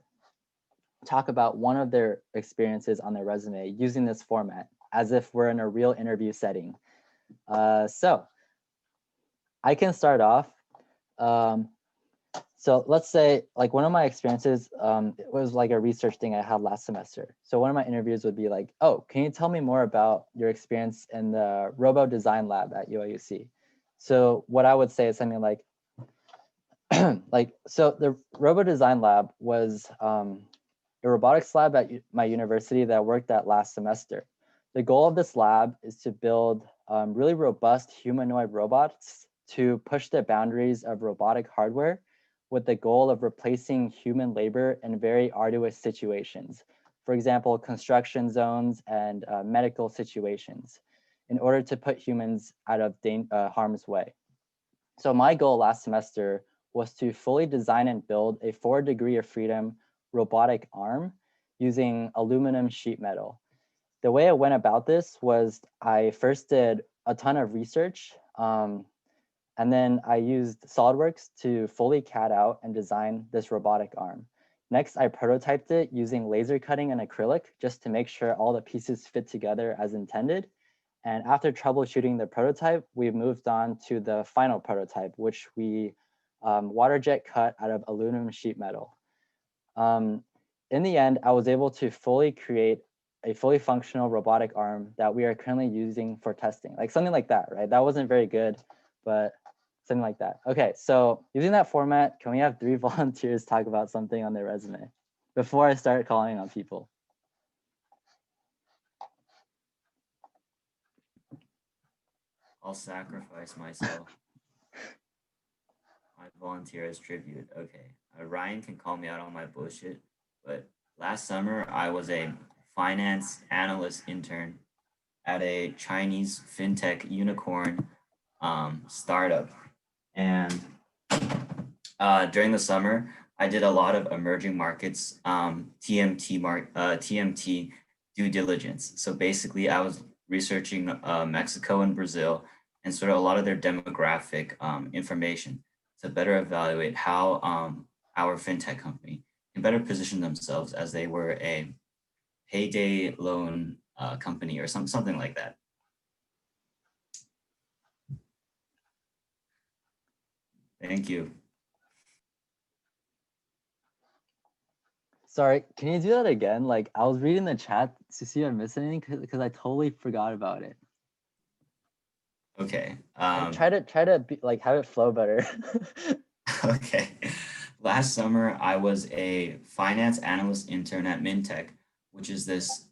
[SPEAKER 3] talk about one of their experiences on their resume using this format as if we're in a real interview setting. So I can start off. So let's say like one of my experiences, it was like a research thing I had last semester. So one of my interviews would be like, oh, can you tell me more about your experience in the robo design lab at UIUC? So what I would say is something like, so the robo design lab was a robotics lab at my university that I worked at last semester. The goal of this lab is to build really robust humanoid robots to push the boundaries of robotic hardware with the goal of replacing human labor in very arduous situations. For example, construction zones and medical situations in order to put humans out of harm's way. So my goal last semester was to fully design and build a 4 degree of freedom robotic arm using aluminum sheet metal. The way I went about this was I first did a ton of research, and then I used SolidWorks to fully CAD out and design this robotic arm. Next, I prototyped it using laser cutting and acrylic just to make sure all the pieces fit together as intended. And after troubleshooting the prototype, we moved on to the final prototype, which we water jet cut out of aluminum sheet metal. In the end, I was able to fully create a fully functional robotic arm that we are currently using for testing, like something like that, right? That wasn't very good, but something like that. Okay, so using that format, can we have 3 volunteers talk about something on their resume before I start calling on people?
[SPEAKER 2] I'll sacrifice myself. I volunteer as tribute. Okay. Ryan can call me out on my bullshit, but last summer I was a finance analyst intern at a Chinese fintech unicorn startup. And during the summer, I did a lot of emerging markets, TMT due diligence. So basically, I was researching Mexico and Brazil and sort of a lot of their demographic information to better evaluate how our fintech company can better position themselves as they were a payday loan company or something like that. Thank you.
[SPEAKER 3] Sorry, can you do that again? Like I was reading the chat to see if I missed anything because I totally forgot about it.
[SPEAKER 2] Okay.
[SPEAKER 3] Like try to be, like have it flow better.
[SPEAKER 2] Okay. Last summer, I was a finance analyst intern at Mintech, which is this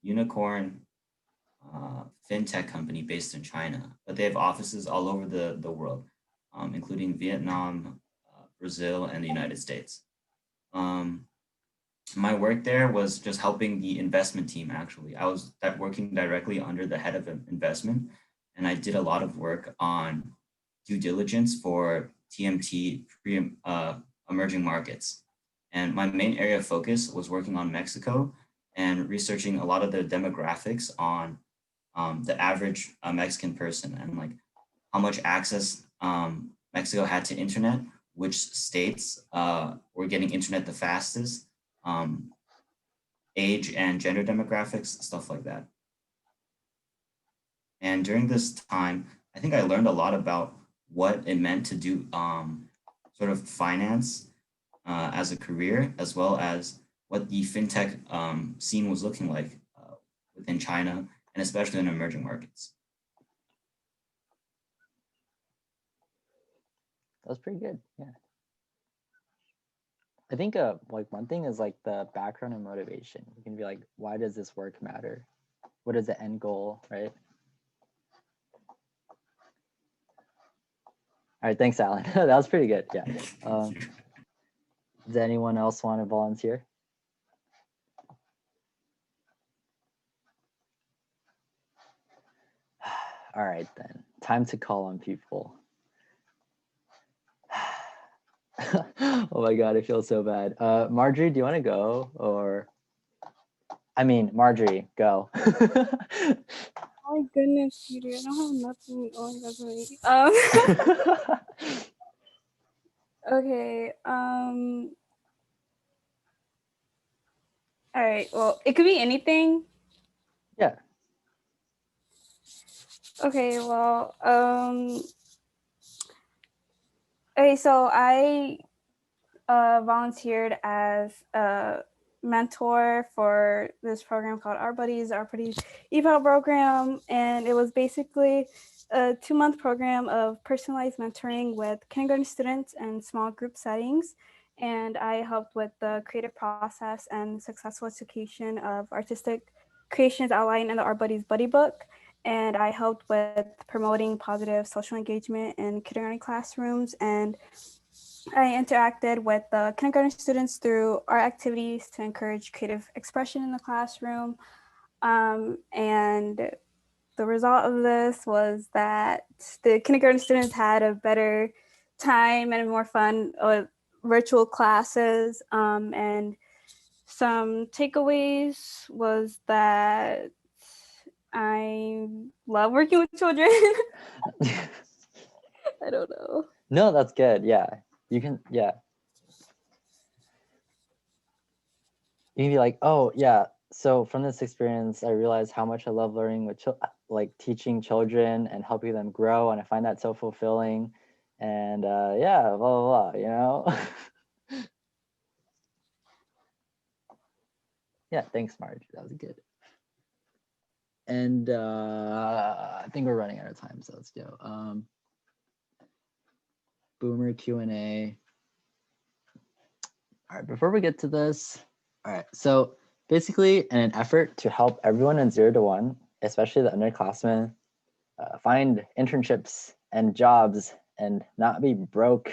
[SPEAKER 2] unicorn fintech company based in China. But they have offices all over the world, including Vietnam, Brazil, and the United States. Um, my work there was just helping the investment team, actually. I was working directly under the head of investment, and I did a lot of work on due diligence for TMT emerging markets. And my main area of focus was working on Mexico and researching a lot of the demographics on the average Mexican person and like how much access Mexico had to internet, which states were getting internet the fastest, um, age and gender demographics, stuff like that. And during this time, I think I learned a lot about what it meant to do sort of finance as a career, as well as what the fintech scene was looking like within China and especially in emerging markets.
[SPEAKER 3] That was pretty good. Yeah. I think like one thing is like the background and motivation. You can be like, why does this work matter? What is the end goal, right? All right, thanks, Alan. That was pretty good. Yeah. Does anyone else want to volunteer? All right, then. Time to call on people. Oh my God, I feel so bad. Marjorie, do you want to go or? I mean, Marjorie, go.
[SPEAKER 4] My goodness, Peter, I don't have nothing on resume. Okay. All right. Well, it could be anything.
[SPEAKER 3] Yeah.
[SPEAKER 4] Okay. Well. Okay. So I volunteered as a mentor for this program called Our Buddies eval program, and it was basically a 2-month program of personalized mentoring with kindergarten students and small group settings. And I helped with the creative process and successful execution of artistic creations outlined in the Our Buddies Buddy Book. And I helped with promoting positive social engagement in kindergarten classrooms, and I interacted with the kindergarten students through art activities to encourage creative expression in the classroom. And the result of this was that the kindergarten students had a better time and more fun with virtual classes. And some takeaways was that I love working with children. I don't know.
[SPEAKER 3] No, that's good. Yeah. You can, yeah. You can be like, oh yeah, so from this experience, I realized how much I love learning with like teaching children and helping them grow, and I find that so fulfilling. And yeah, blah blah blah. You know. Yeah, thanks, Marge. That was good. And I think we're running out of time, so let's go. Boomer Q&A. All right, before we get to this, all right, so basically in an effort to help everyone in 0 to 1, especially the underclassmen, find internships and jobs and not be broke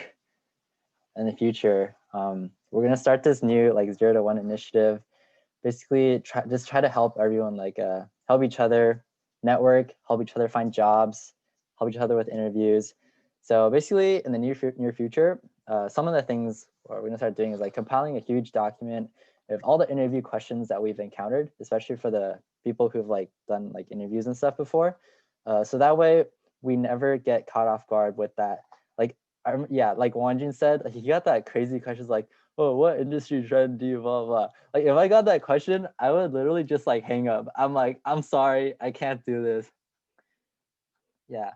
[SPEAKER 3] in the future, we're gonna start this new like 0 to 1 initiative. Basically, try to help everyone, like help each other network, help each other find jobs, help each other with interviews. So basically, in the near future, some of the things what we're gonna start doing is like compiling a huge document of all the interview questions that we've encountered, especially for the people who've like done like interviews and stuff before. So that way we never get caught off guard with that. Like, yeah, like Wanjin said, he got that crazy questions like, oh, what industry trend do you blah, blah. Like if I got that question, I would literally just like hang up. I'm like, I'm sorry, I can't do this. Yeah.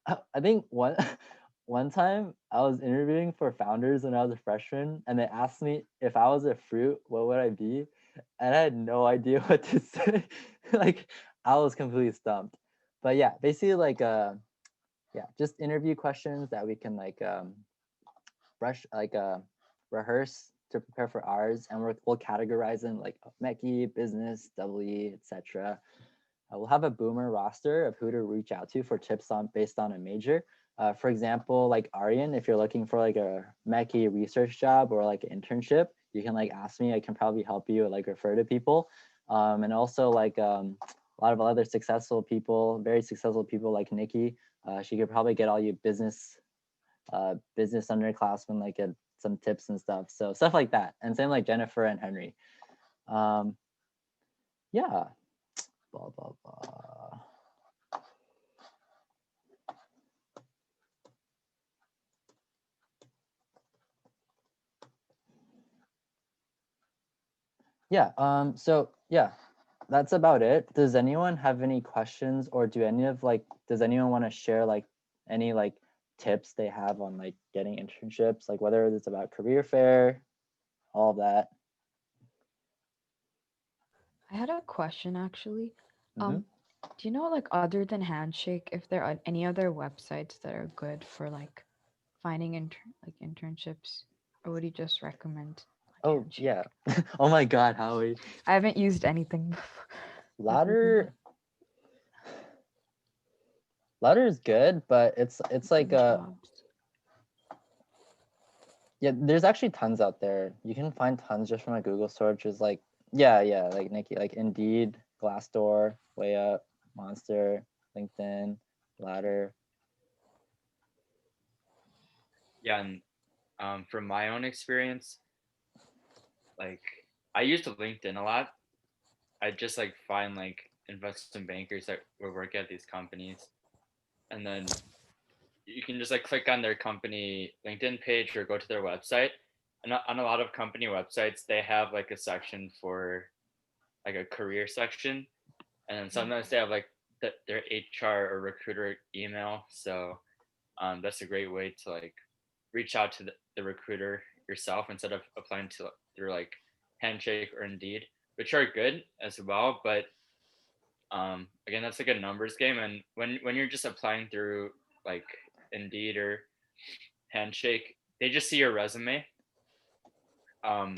[SPEAKER 3] I think one time I was interviewing for founders when I was a freshman, and they asked me if I was a fruit, what would I be? And I had no idea what to say. Like I was completely stumped. But yeah, basically like yeah, just interview questions that we can like brush like rehearse to prepare for ours, and we'll categorize them like Mechie, business, WE, etc. We'll have a boomer roster of who to reach out to for tips on based on a major. For example, like Aryan, if you're looking for like a Mechie research job or like an internship, you can like ask me. I can probably help you like refer to people. And also like a lot of other successful people, very successful people like Nikki. She could probably get all you business underclassmen like get some tips and stuff. So stuff like that. And same like Jennifer and Henry. Yeah. Blah, blah, blah. Yeah, so yeah, that's about it. Does anyone have any questions, or do any of like, does anyone want to share like any like tips they have on like getting internships, like whether it's about career fair, all of that?
[SPEAKER 5] I had a question actually.
[SPEAKER 3] Mm-hmm.
[SPEAKER 5] Do you know, like, other than Handshake, if there are any other websites that are good for like finding internships, or would you just recommend like,
[SPEAKER 3] Oh
[SPEAKER 5] Handshake?
[SPEAKER 3] yeah. Oh my God, Howie.
[SPEAKER 5] I haven't used anything before.
[SPEAKER 3] Ladder is good, but it's like
[SPEAKER 5] Jobs.
[SPEAKER 3] yeah, there's actually tons out there. You can find tons just from a Google search. Is like yeah, like Nikki, like Indeed, Glassdoor, Way Up, Monster, LinkedIn, Ladder.
[SPEAKER 1] Yeah, and from my own experience, like I used LinkedIn a lot. I just like find like investment bankers that would work at these companies, and then you can just like click on their company LinkedIn page or go to their website. And on a lot of company websites, they have like a section for like a career section, and then sometimes they have like their HR or recruiter email. So that's a great way to like reach out to the recruiter yourself instead of applying to through like Handshake or Indeed, which are good as well. But again, that's like a numbers game, and when you're just applying through like Indeed or Handshake, they just see your resume. Um,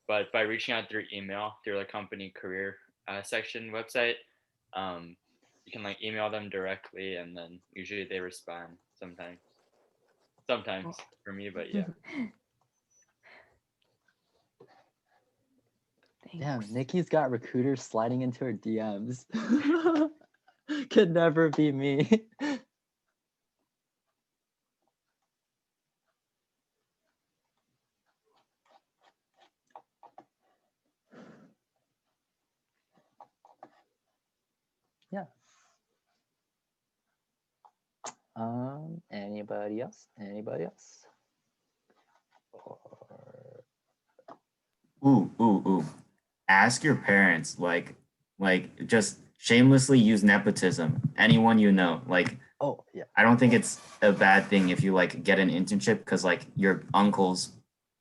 [SPEAKER 1] but by reaching out through email through the company career section website, um, you can like email them directly, and then usually they respond sometimes. Sometimes for me, but yeah.
[SPEAKER 3] Damn,
[SPEAKER 5] Thanks.
[SPEAKER 3] Nikki's got recruiters sliding into her DMs. Could never be me. Yeah. Anybody else? Anybody else?
[SPEAKER 2] Ooh. Ask your parents, like just shamelessly use nepotism. Anyone you know, like
[SPEAKER 3] Oh yeah.
[SPEAKER 2] I don't think it's a bad thing if you like get an internship because like your uncles,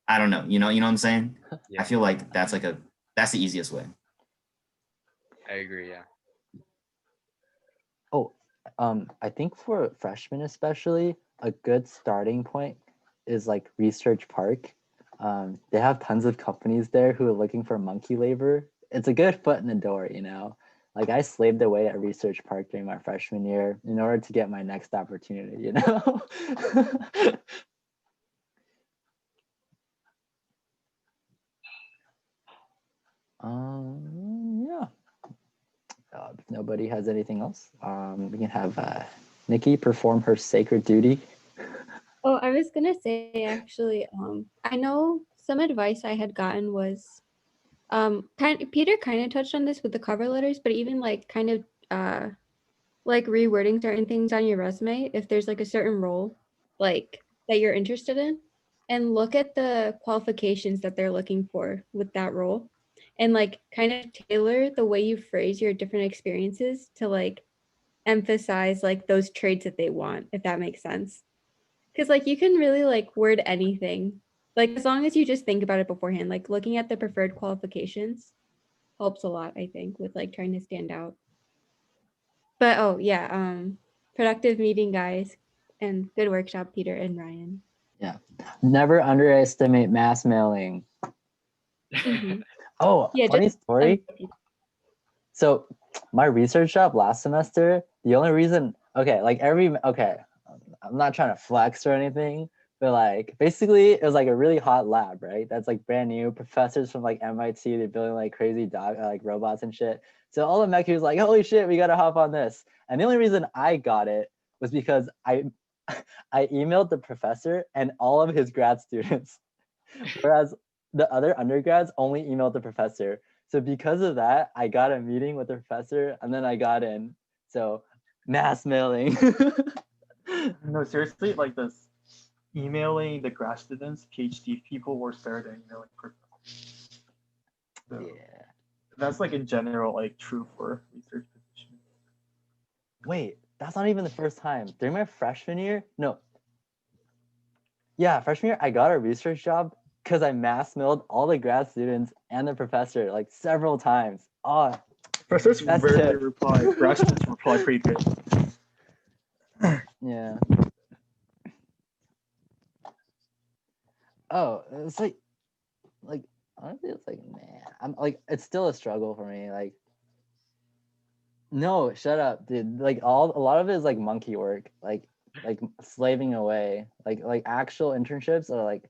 [SPEAKER 2] I don't know, you know what I'm saying?
[SPEAKER 1] Yeah,
[SPEAKER 2] I feel like that's the easiest way.
[SPEAKER 1] I agree. Yeah.
[SPEAKER 3] Oh, I think for freshmen especially, a good starting point is like Research Park. They have tons of companies there who are looking for monkey labor. It's a good foot in the door, you know. Like I slaved away at Research Park during my freshman year in order to get my next opportunity, you know. Yeah. If nobody has anything else, we can have Nikki perform her sacred duty.
[SPEAKER 4] Oh,
[SPEAKER 6] I was gonna say actually, I know some advice I had gotten was, Peter kind of touched on this with the cover letters, but even like kind of like rewording certain things on your resume if there's like a certain role like that you're interested in, and look at the qualifications that they're looking for with that role, and like kind of tailor the way you phrase your different experiences to like emphasize like those traits that they want, if that makes sense. Because like you can really like word anything, like as long as you just think about it beforehand, like looking at the preferred qualifications helps a lot, I think, with like trying to stand out. But oh yeah, productive meeting, guys, and good workshop, Peter and Ryan.
[SPEAKER 3] Yeah. Never underestimate mass mailing.
[SPEAKER 6] Mhm.
[SPEAKER 3] Oh,
[SPEAKER 6] Yeah,
[SPEAKER 3] funny
[SPEAKER 6] just
[SPEAKER 3] story. So my research job last semester, the only reason, okay, I'm not trying to flex or anything, but like basically it was like a really hot lab, right? That's like brand new. Professors from like MIT, they're building like crazy like robots and shit. So all the mech was like, holy shit, we gotta hop on this. And the only reason I got it was because I I emailed the professor and all of his grad students, whereas the other undergrads only emailed the professor. So because of that, I got a meeting with the professor and then I got in. So mass mailing.
[SPEAKER 7] No, seriously, like this emailing the grad students, PhD people were started emailing professors. So
[SPEAKER 3] Yeah.
[SPEAKER 7] that's like in general, like true for research positions.
[SPEAKER 3] Wait, that's not even the first time. During my freshman year, no. Yeah, freshman year, I got a research job because I mass mailed all the grad students and the professor like several times. Oh,
[SPEAKER 7] Professors
[SPEAKER 3] That's
[SPEAKER 7] rarely
[SPEAKER 3] tip.
[SPEAKER 7] reply. Grad students reply pretty good.
[SPEAKER 3] yeah. Oh, it's like honestly, it's like man, I'm like it's still a struggle for me. Like, no, shut up, dude. Like a lot of it is like monkey work, like slaving away. Like actual internships are like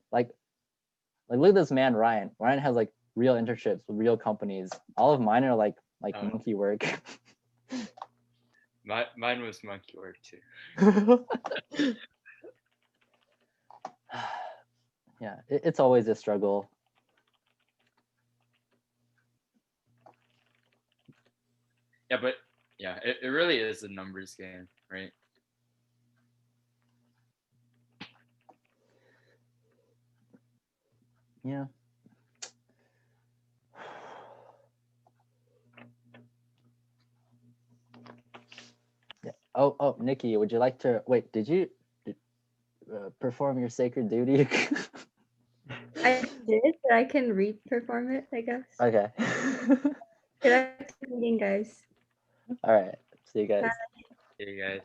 [SPEAKER 3] look at this man Ryan. Ryan has like real internships with real companies. All of mine are like
[SPEAKER 1] Oh.
[SPEAKER 3] monkey work.
[SPEAKER 1] Mine was monkey work too.
[SPEAKER 3] Yeah, it's always a struggle.
[SPEAKER 1] Yeah, but yeah, it really is a numbers game, right?
[SPEAKER 3] Yeah. Yeah. Oh, Nikki, would you like to wait? Did you perform your sacred duty?
[SPEAKER 6] I did, but I can re-perform it, I guess.
[SPEAKER 3] Okay.
[SPEAKER 6] Good meeting, guys.
[SPEAKER 3] All right. See you guys.
[SPEAKER 1] Hey guys.